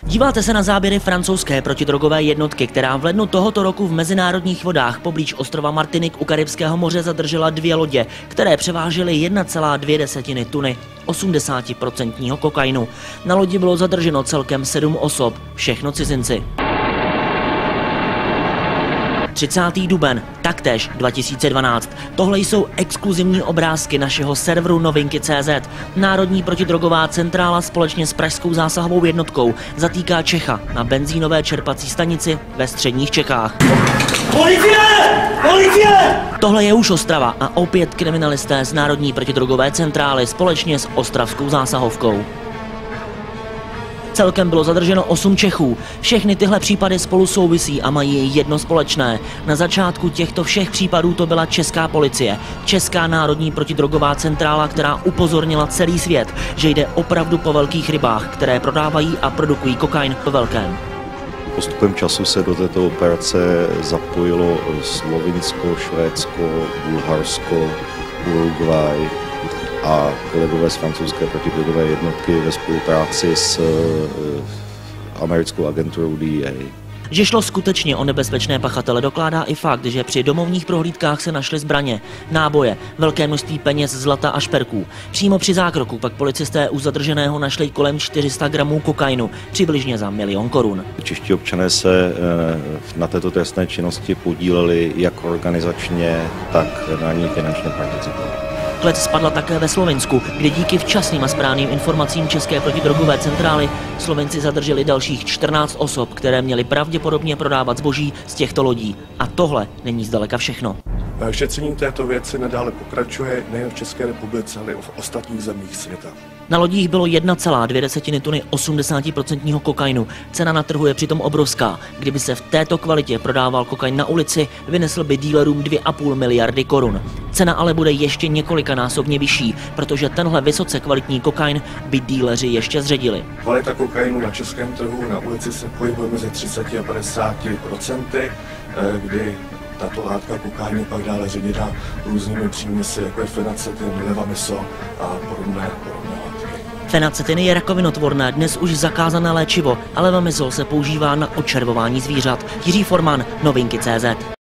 Díváte se na záběry francouzské protidrogové jednotky, která v lednu tohoto roku v mezinárodních vodách poblíž ostrova Martinique u Karibského moře zadržela 2 lodě, které převážely 1,2 tuny 80% kokainu. Na lodi bylo zadrženo celkem 7 osob, všechno cizinci. 30. duben, taktéž 2012. Tohle jsou exkluzivní obrázky našeho serveru Novinky.cz. Národní protidrogová centrála společně s pražskou zásahovou jednotkou zatýká Čecha na benzínové čerpací stanici ve středních Čechách. Policie! Policie! Tohle je už Ostrava a opět kriminalisté z Národní protidrogové centrály společně s ostravskou zásahovkou. Celkem bylo zadrženo 8 Čechů. Všechny tyhle případy spolu souvisí a mají jedno společné. Na začátku těchto všech případů to byla česká policie, Česká národní protidrogová centrála, která upozornila celý svět, že jde opravdu po velkých rybách, které prodávají a produkují kokain ve velkém. Postupem času se do této operace zapojilo Slovinsko, Švédsko, Bulharsko, Uruguay a kolegové z francouzské protidrogové jednotky ve spolupráci s americkou agenturou DEA. Že šlo skutečně o nebezpečné pachatele, dokládá i fakt, že při domovních prohlídkách se našly zbraně, náboje, velké množství peněz, zlata a šperků. Přímo při zákroku pak policisté u zadrženého našli kolem 400 gramů kokainu, přibližně za 1 000 000 korun. Čeští občané se na této trestné činnosti podíleli jak organizačně, tak na ní finančně participovali. Klec spadla také ve Slovinsku, kde díky včasným a správným informacím České protidrogové centrály Slovenci zadrželi dalších 14 osob, které měly pravděpodobně prodávat zboží z těchto lodí. A tohle není zdaleka všechno. Šetření této věci nadále pokračuje nejen v České republice, ale i v ostatních zemích světa. Na lodích bylo 1,2 tuny 80% kokainu. Cena na trhu je přitom obrovská. Kdyby se v této kvalitě prodával kokain na ulici, vynesl by dílerům 2,5 miliardy korun. Cena ale bude ještě několikanásobně vyšší, protože tenhle vysoce kvalitní kokain by díleři ještě zředili. Kvalita kokainu na českém trhu na ulici se pohybuje mezi 30 a 50%, kdy tato látka kokain je pak dále ředěna různými příměsi, jako je fenacetin, levamiso a podobné látky. Fenacetin je rakovinotvorné, dnes už zakázané léčivo, ale levamisol se používá na očervování zvířat. Jiří Forman, Novinky.cz.